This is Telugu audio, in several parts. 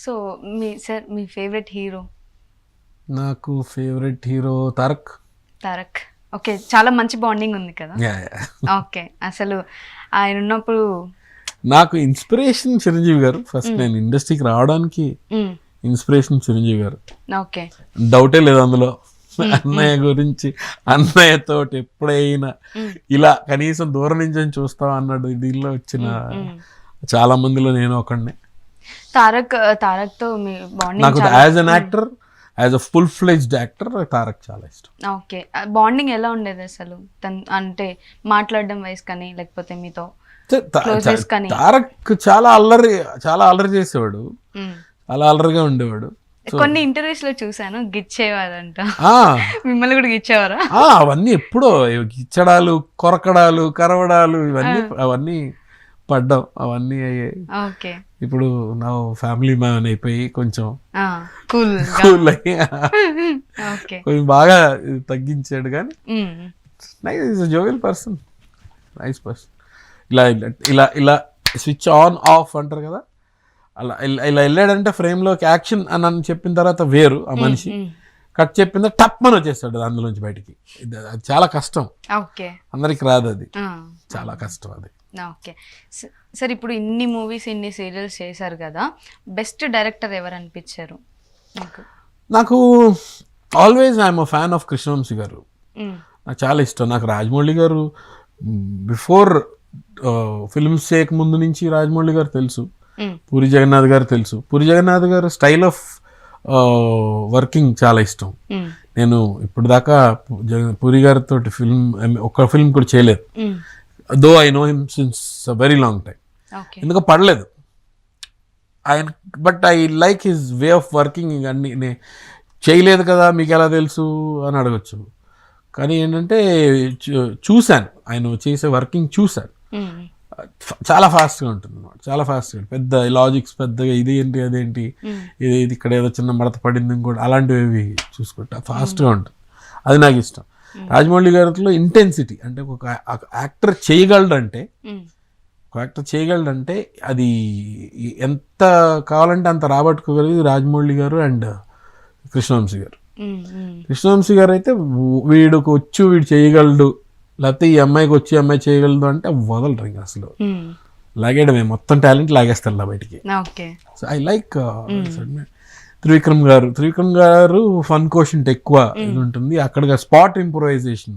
సో మీ ఫేవరెట్ హీరో? నాకు favourite hero Tarak. Tarak. Okay, చాలా మంచి బాండింగ్ ఉంది కదా. Yeah, yeah. ఓకే, అసలు ఆయన ఉన్నప్పుడు నాకు ఇన్స్పిరేషన్ చిరంజీవి గారు. ఫస్ట్ నేను ఇండస్ట్రీకి రావడానికి ఇన్స్పిరేషన్ చిరంజీవి గారు. ఓకే, డౌటే లేదు అందులో. అన్నయ్య గురించి, అన్నయ్యతో ఎప్పుడైనా ఇలా కనీసం దూరం నుంచి చూస్తాం అన్నాడు దీనిలో వచ్చిన చాలా మందిలో నేను ఒకడిని. తారక్ తో మీ బాండింగ్ నాకు as an actor, as a full fledged actor Tarak చాలా ఇష్టం. ఓకే, బాండింగ్ ఎలా ఉండేది అసలు? అంటే మాట్లాడడం వయసు కానీ లేకపోతే మీతో క్లోజెస్ కానీ? తారక్ చాలా అల్లరి చేసేవాడు, చాలా అల్లరిగా ఉండేవాడు. కొన్ని ఇంటర్వ్యూస్ లో చూసాను గిచ్చేవారంట. మిమ్మల్ని కూడా గిచ్చేవారా? అవన్నీ ఎప్పుడో గిచ్చడాలు, కొరకడాలు, కరవడాలు, అవన్నీ పడ్డాం, అవన్నీ అయ్యాయి. ఓకే, ఇప్పుడు నా ఫ్యామిలీ మ్యాన్ అయిపోయి కొంచెం కూల్ అయ్యి కొంచెం బాగా తగ్గించాడు. కానీ nice jovial person, nice person. ఇలా ఇలా ఇలా స్విచ్ ఆన్ ఆఫ్ అంటారు కదా, అలా ఇలా వెళ్ళాడంటే ఫ్రేమ్లోకి యాక్షన్ అని చెప్పిన తర్వాత వేరు ఆ మనిషి, కట్ చెప్పిందా టప్మని వచ్చేస్తాడు అందులోంచి బయటికి. అది చాలా కష్టం, అందరికి రాదు, అది చాలా కష్టం అది. ఓకే సార్, ఇప్పుడు ఇన్ని మూవీస్ ఇన్ని సీరియల్స్ చేశారు కదా, బెస్ట్ డైరెక్టర్ ఎవరు అనిపించారు నాకు? Always I'm a fan of Krishna Vamsi గారు. నాకు చాలా ఇష్టం. నాకు రాజమౌళి గారు బిఫోర్ ఫిల్మ్స్ చేయక ముందు నుంచి రాజమౌళి గారు తెలుసు, పూరి జగన్నాథ్ గారు తెలుసు. పూరి జగన్నాథ్ గారు స్టైల్ ఆఫ్ వర్కింగ్ చాలా ఇష్టం. నేను ఇప్పుడు దాకా పూరి గారితో ఒక్క ఫిల్మ్ కూడా చేయలేదు, though I know him since a very long time. ఎందుకో పడలేదు ఆయన, but I like his way of working. అన్ని చేయలేదు కదా మీకు ఎలా తెలుసు అని అడగచ్చు, కానీ ఏంటంటే చూశాను, ఆయన చేసే వర్కింగ్ చూశాను. చాలా ఫాస్ట్గా ఉంటుంది అన్నమాట, చాలా ఫాస్ట్గా. పెద్ద లాజిక్స్ పెద్దగా ఇది ఏంటి అదేంటి ఇది ఇక్కడ ఏదో చిన్న మడత పడింది కూడా అలాంటివి చూసుకుంటా ఫాస్ట్గా ఉంటుంది, అది నాకు ఇష్టం. రాజమౌళి గారిలో ఇంటెన్సిటీ, అంటే ఒక యాక్టర్ చేయగలడంటే అది ఎంత కావాలంటే అంత రాబట్టుకోగలిగి రాజమౌళి గారు అండ్ కృష్ణవంశీ గారు. కృష్ణవంశీ గారు అయితే వీడు చేయగలడు, లేకపోతే ఈ అమ్మాయికి వచ్చి అమ్మాయి చేయగలదు అంటే వదలరు ఇంకా అసలు, లాగేయడమే, మొత్తం టాలెంట్ లాగేస్తారు ఇలా బయటికి. సో ఐ లైక్ త్రివిక్రమ్ గారు ఫన్ కోషెంట్ ఎక్కువ ఇది ఉంటుంది, అక్కడ స్పాట్ ఇంప్రూవైజేషన్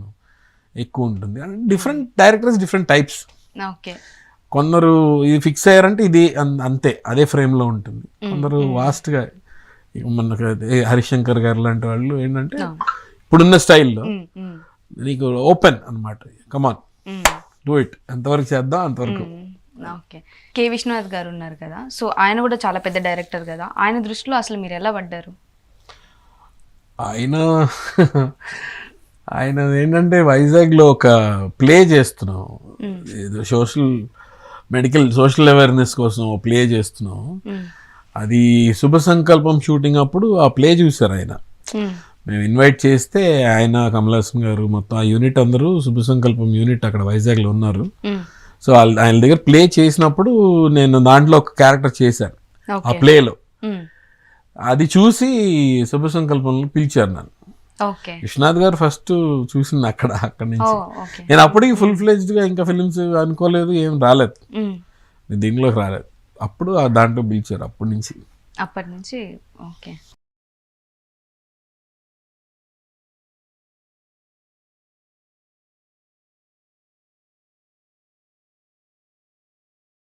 ఎక్కువ ఉంటుంది. Different directors different types. కొందరు ఇది ఫిక్స్ అయ్యారంటే ఇది అంతే, అదే ఫ్రేమ్లో ఉంటుంది. కొందరు వాస్ట్గా, మనకు హరిశంకర్ గారు లాంటి వాళ్ళు ఏంటంటే ఇప్పుడున్న స్టైల్లో నీకు ఓపెన్ అనమాట, కమాన్ డూ ఇట్, ఎంతవరకు చేద్దాం అంతవరకు. ఓకే, కె విశ్వనాథ్ గారు ఉన్నారు కదా, సో ఆయన కూడా చాలా పెద్ద డైరెక్టర్ కదా, ఆయన దృష్టిలో అసలు మీరు ఎలా పడ్డారు? ఆయన ఏంటంటే వైజాగ్లో ఒక ప్లే చేస్తున్నాం, ఏదో సోషల్ అవేర్నెస్ కోసం ప్లే చేస్తున్నాం. అది శుభ సంకల్పం షూటింగ్ అప్పుడు ఆ ప్లే చూశారు ఆయన. మేము ఇన్వైట్ చేస్తే ఆయన, కమలాసన్ గారు, మొత్తం ఆ యూనిట్ అందరూ, శుభ సంకల్పం యూనిట్ అక్కడ వైజాగ్లో ఉన్నారు. సో ఆయన దగ్గర ప్లే చేసినప్పుడు నేను దాంట్లో ఒక క్యారెక్టర్ చేశాను ఆ ప్లేలో. అది చూసి శుభ సంకల్పంలో పిలిచారు నన్ను. విశ్వనాథ్ గారు ఫస్ట్ చూసింది అక్కడి నుంచి. నేను అప్పటికి ఫుల్ ఫ్లెజ్డ్గా ఇంకా ఫిలిమ్స్ అనుకోలేదు, ఏం రాలేదు, దీనిలోకి రాలేదు. అప్పుడు దాంట్లో పిలిచారు, అప్పటి నుంచి. ఓకే.